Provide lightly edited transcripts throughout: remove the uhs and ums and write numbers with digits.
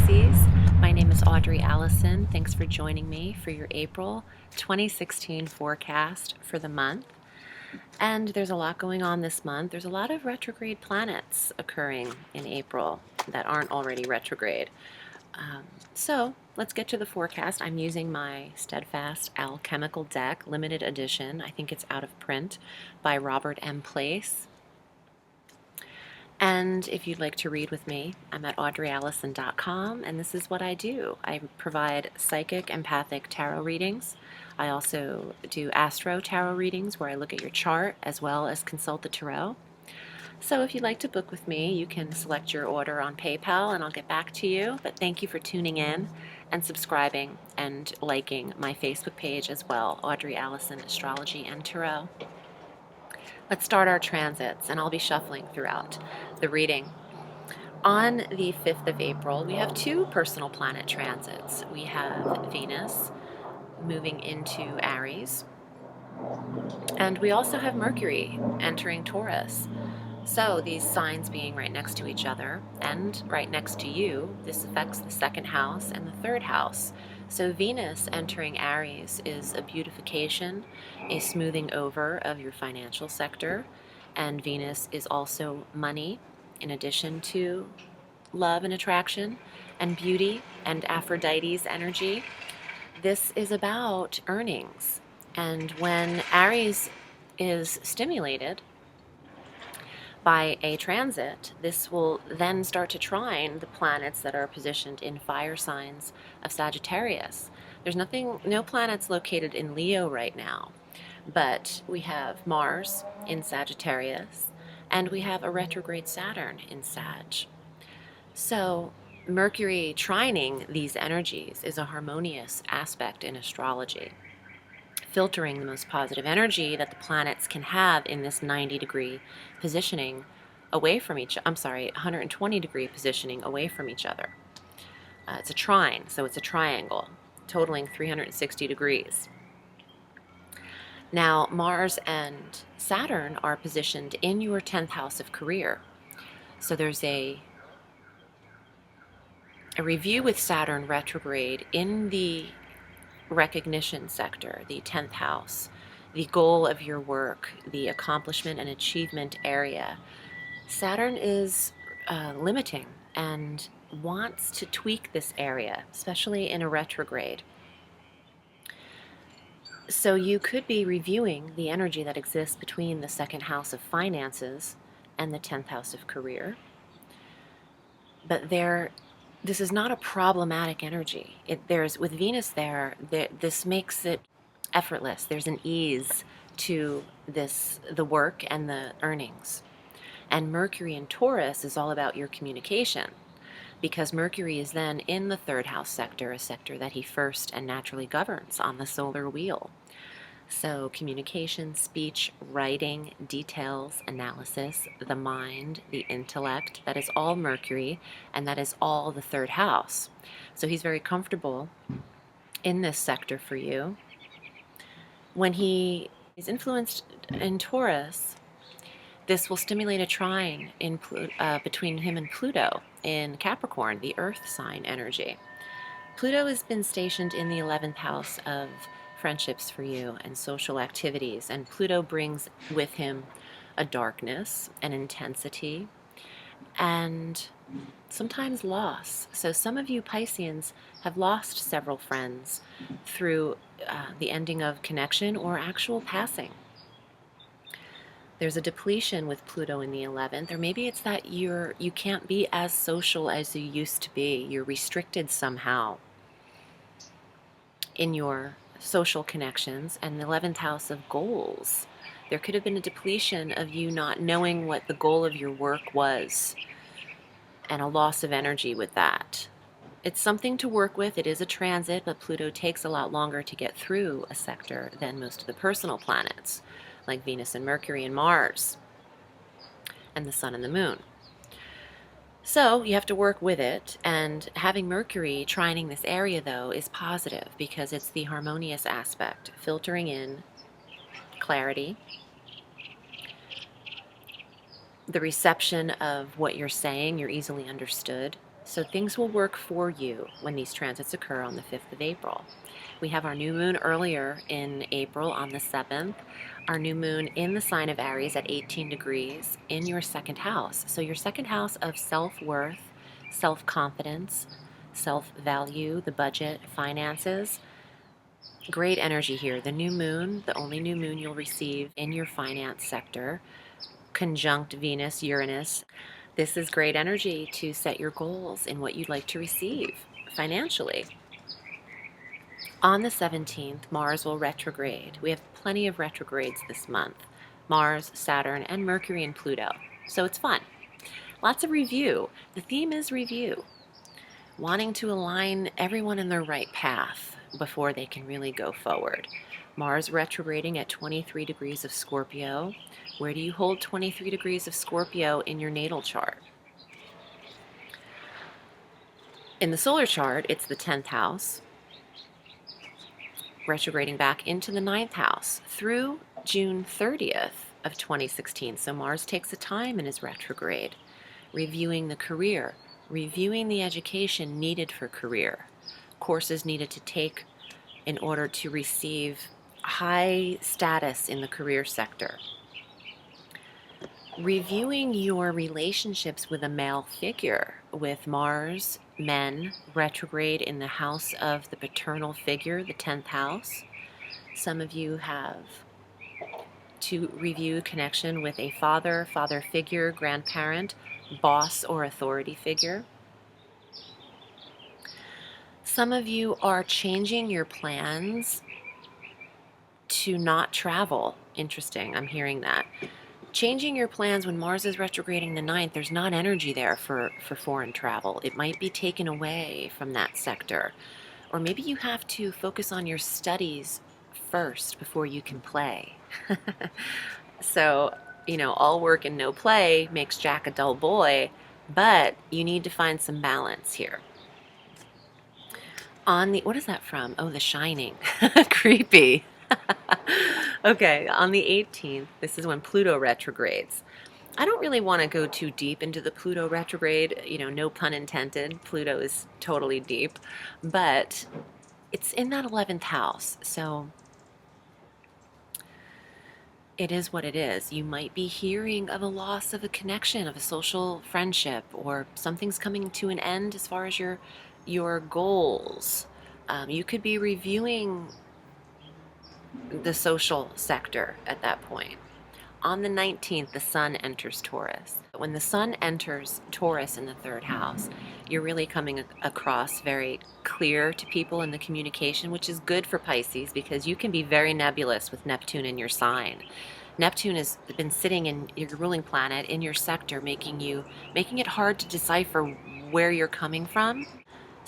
Pisces. My name is Audrey Allison. Thanks for joining me for your April 2016 forecast for the month. And there's a lot going on this month. There's a lot of retrograde planets occurring in April that aren't already retrograde. So let's get to the forecast. I'm using my Steadfast Alchemical Deck, limited edition. I think it's out of print, by Robert M. Place. And if you'd like to read with me, I'm at audreyallison.com, and this is what I do. I provide psychic, empathic tarot readings. I also do astro tarot readings where I look at your chart as well as consult the tarot. So if you'd like to book with me, you can select your order on PayPal and I'll get back to you. But thank you for tuning in and subscribing and liking my Facebook page as well, Audrey Alison Astrology and Tarot. Let's start our transits, and I'll be shuffling throughout the reading. On the 5th of April, we have two personal planet transits. We have Venus moving into Aries, and we also have Mercury entering Taurus. So these signs being right next to each other and right next to you, this affects the second house and the third house. So Venus entering Aries is a beautification, a smoothing over of your financial sector, and Venus is also money, in addition to love and attraction and beauty and Aphrodite's energy. This is about earnings, and when Aries is stimulated by a transit, this will then start to trine the planets that are positioned in fire signs of Sagittarius. There's no planets located in Leo right now, but we have Mars in Sagittarius, and we have a retrograde Saturn in Sag. So Mercury trining these energies is a harmonious aspect in astrology, filtering the most positive energy that the planets can have in this 90-degree positioning away from 120-degree positioning away from each other. It's a trine, so it's a triangle, totaling 360 degrees. Now, Mars and Saturn are positioned in your 10th house of career. So there's a review with Saturn retrograde in the recognition sector, the 10th house, the goal of your work, the accomplishment and achievement area. Saturn is limiting and wants to tweak this area, especially in a retrograde. So you could be reviewing the energy that exists between the second house of finances and the 10th house of career. But this is not a problematic energy. With Venus this makes it effortless. There's an ease to the work and the earnings. And Mercury in Taurus is all about your communication, because Mercury is then in the third house sector, a sector that he first and naturally governs on the solar wheel. So communication, speech, writing, details, analysis, the mind, the intellect, that is all Mercury, and that is all the third house. So he's very comfortable in this sector for you. When he is influenced in Taurus, this will stimulate a trine between him and Pluto in Capricorn, the earth sign energy. Pluto has been stationed in the 11th house of friendships for you and social activities, and Pluto brings with him a darkness, an intensity, and sometimes loss. So some of you Pisceans have lost several friends through the ending of connection or actual passing. There's a depletion with Pluto in the 11th, or maybe it's that you can't be as social as you used to be. You're restricted somehow in your social connections, and the 11th house of goals. There could have been a depletion of you not knowing what the goal of your work was, and a loss of energy with that. It's something to work with. It is a transit, but Pluto takes a lot longer to get through a sector than most of the personal planets, like Venus and Mercury and Mars, and the Sun and the Moon. So you have to work with it, and having Mercury trining this area, though, is positive because it's the harmonious aspect, filtering in clarity, the reception of what you're saying, you're easily understood. So things will work for you when these transits occur on the 5th of April. We have our new moon earlier in April on the 7th. Our new moon in the sign of Aries at 18 degrees in your second house. So your second house of self-worth, self-confidence, self-value, the budget, finances. Great energy here. The new moon, the only new moon you'll receive in your finance sector, conjunct Venus, Uranus. This is great energy to set your goals in what you'd like to receive financially. On the 17th, Mars will retrograde. We have plenty of retrogrades this month. Mars, Saturn, and Mercury and Pluto. So it's fun. Lots of review. The theme is review. Wanting to align everyone in their right path before they can really go forward. Mars retrograding at 23 degrees of Scorpio. Where do you hold 23 degrees of Scorpio in your natal chart? In the solar chart, it's the 10th house, retrograding back into the 9th house through June 30th of 2016. So Mars takes a time and is retrograde, reviewing the career, reviewing the education needed for career, courses needed to take in order to receive high status in the career sector. Reviewing your relationships with a male figure, with Mars, men, retrograde in the house of the paternal figure, the 10th house. Some of you have to review connection with a father, father figure, grandparent, boss, or authority figure. Some of you are changing your plans to not travel. Interesting, I'm hearing that. Changing your plans when Mars is retrograding the 9th, there's not energy there for foreign travel. It might be taken away from that sector. Or maybe you have to focus on your studies first before you can play. So, all work and no play makes Jack a dull boy, but you need to find some balance here. What is that from? Oh, The Shining. Creepy. Okay, on the 18th, this is when Pluto retrogrades. I don't really want to go too deep into the Pluto retrograde, no pun intended. Pluto is totally deep, but it's in that 11th house, so it is what it is. You might be hearing of a loss of a connection, of a social friendship, or something's coming to an end as far as your goals. You could be reviewing the social sector at that point. On the 19th, the Sun enters Taurus. When the Sun enters Taurus in the 3rd house, you're really coming across very clear to people in the communication, which is good for Pisces because you can be very nebulous with Neptune in your sign. Neptune has been sitting in your ruling planet in your sector, making it hard to decipher where you're coming from.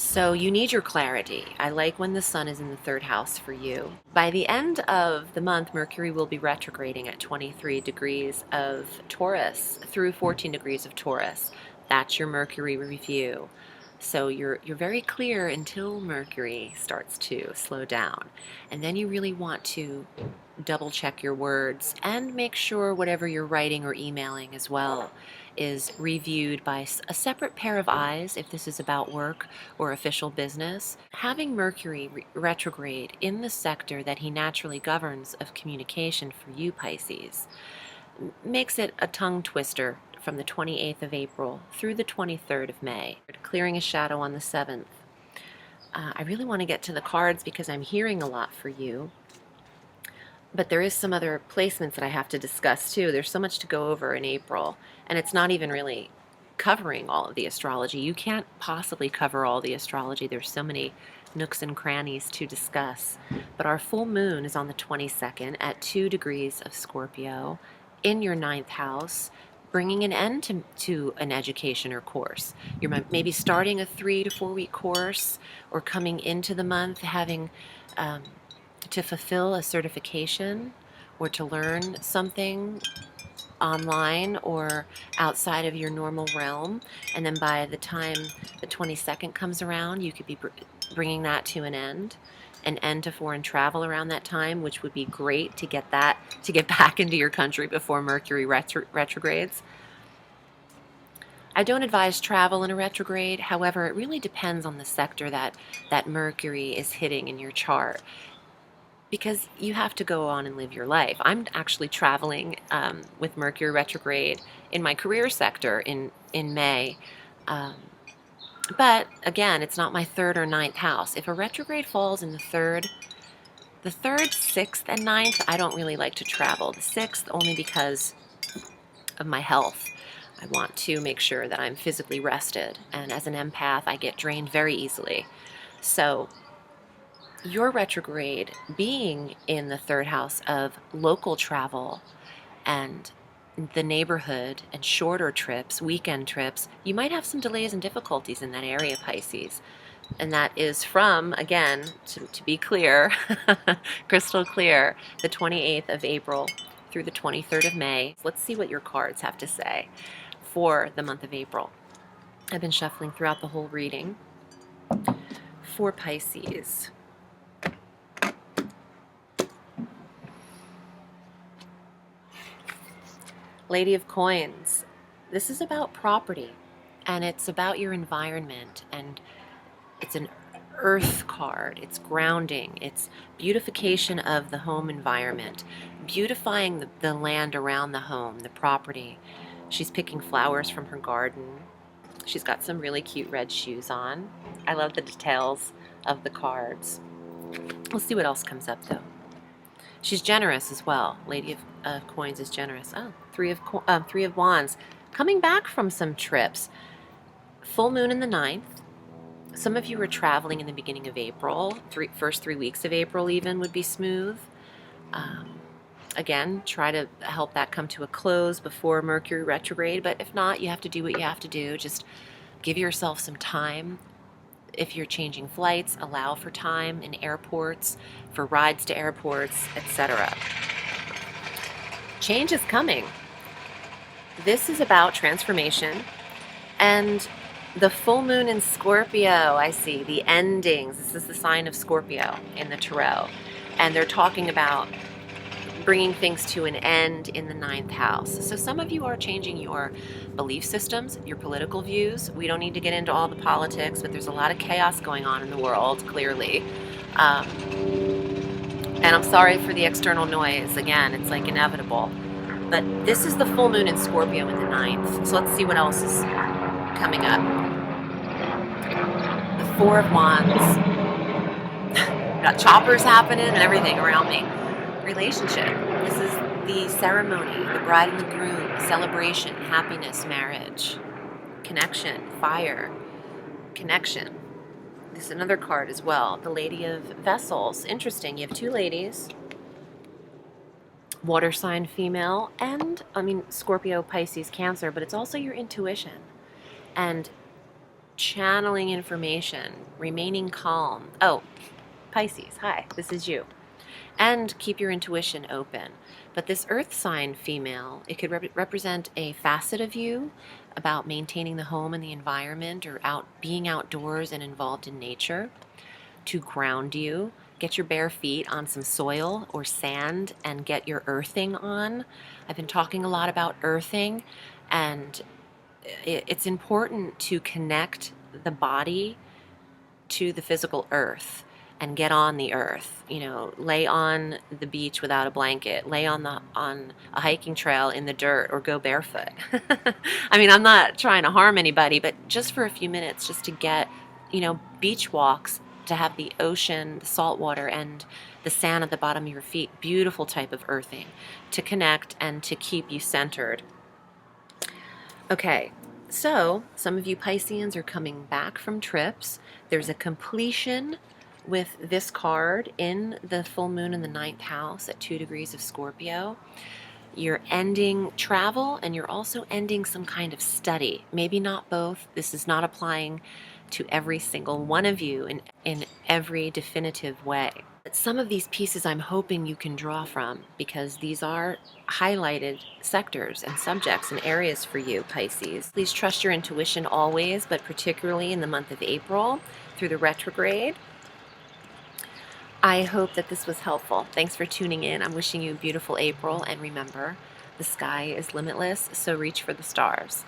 So you need your clarity. I like when the Sun is in the 3rd house for you. By the end of the month, Mercury will be retrograding at 23 degrees of Taurus through 14 degrees of Taurus. That's your Mercury review. So you're very clear until Mercury starts to slow down. And then you really want to double check your words and make sure whatever you're writing or emailing as well is reviewed by a separate pair of eyes if this is about work or official business. Having Mercury retrograde in the sector that he naturally governs of communication for you, Pisces, makes it a tongue twister from the 28th of April through the 23rd of May. Clearing a shadow on the 7th. I really want to get to the cards because I'm hearing a lot for you. But there is some other placements that I have to discuss too. There's so much to go over in April, and it's not even really covering all of the astrology. You can't possibly cover all the astrology. There's so many nooks and crannies to discuss. But our full moon is on the 22nd at 2 degrees of Scorpio in your 9th house, bringing an end to an education or course. You're maybe starting a 3 to 4 week course or coming into the month having to fulfill a certification or to learn something online or outside of your normal realm, and then by the time the 22nd comes around, you could be bringing that to an end to foreign travel around that time, which would be great to get back into your country before Mercury retrogrades. I don't advise travel in a retrograde. However, it really depends on the sector that Mercury is hitting in your chart, because you have to go on and live your life. I'm actually traveling with Mercury retrograde in my career sector in May. Um, but again, it's not my third or ninth house. If a retrograde falls in the third, sixth, and ninth, I don't really like to travel. The sixth only because of my health. I want to make sure that I'm physically rested. And as an empath, I get drained very easily. So your retrograde being in the third house of local travel and the neighborhood and shorter trips, weekend trips, you might have some delays and difficulties in that area, Pisces. And that is from, again, to be clear, crystal clear, the 28th of April through the 23rd of May. Let's see what your cards have to say for the month of April. I've been shuffling throughout the whole reading for Pisces. Lady of Coins. This is about property, and it's about your environment, and it's an earth card. It's grounding. It's beautification of the home environment, beautifying the land around the home, the property. She's picking flowers from her garden. She's got some really cute red shoes on. I love the details of the cards. We'll see what else comes up, though. She's generous as well. Lady of Coins is generous. Oh, Three of Wands. Coming back from some trips. Full moon in the 9th. Some of you are traveling in the beginning of April. First 3 weeks of April even would be smooth. Again, try to help that come to a close before Mercury retrograde. But if not, you have to do what you have to do. Just give yourself some time. If you're changing flights, allow for time in airports, for rides to airports, etc. Change is coming. This is about transformation, and the full moon in Scorpio, I see, the endings. This is the sign of Scorpio in the tarot, and they're talking about bringing things to an end in the 9th house. So some of you are changing your belief systems, your political views. We don't need to get into all the politics, but there's a lot of chaos going on in the world, clearly. And I'm sorry for the external noise. Again, it's like inevitable. But this is the full moon in Scorpio in the 9th. So let's see what else is coming up. The Four of Wands. Got choppers happening and everything around me. Relationship. This is the ceremony, the bride and the groom, celebration, happiness, marriage, connection, fire, connection. This is another card as well, the Lady of Vessels. Interesting. You have two ladies, water sign female, and Scorpio, Pisces, Cancer, but it's also your intuition and channeling information, remaining calm. Oh, Pisces, hi, this is you. And keep your intuition open. But this earth sign female, it could represent a facet of you about maintaining the home and the environment, or being outdoors and involved in nature to ground you. Get your bare feet on some soil or sand and get your earthing on. I've been talking a lot about earthing, and it's important to connect the body to the physical earth and get on the earth. Lay on the beach without a blanket, lay on a hiking trail in the dirt, or go barefoot. I'm not trying to harm anybody, but just for a few minutes, just to get, beach walks, to have the ocean, the salt water, and the sand at the bottom of your feet. Beautiful type of earthing to connect and to keep you centered. Okay, so some of you Pisceans are coming back from trips. There's a completion with this card in the full moon in the 9th house at 2 degrees of Scorpio. You're ending travel, and you're also ending some kind of study. Maybe not both. This is not applying to every single one of you in every definitive way. But some of these pieces I'm hoping you can draw from, because these are highlighted sectors and subjects and areas for you, Pisces. Please trust your intuition always, but particularly in the month of April through the retrograde. I hope that this was helpful. Thanks for tuning in. I'm wishing you a beautiful April, and remember, the sky is limitless, so reach for the stars.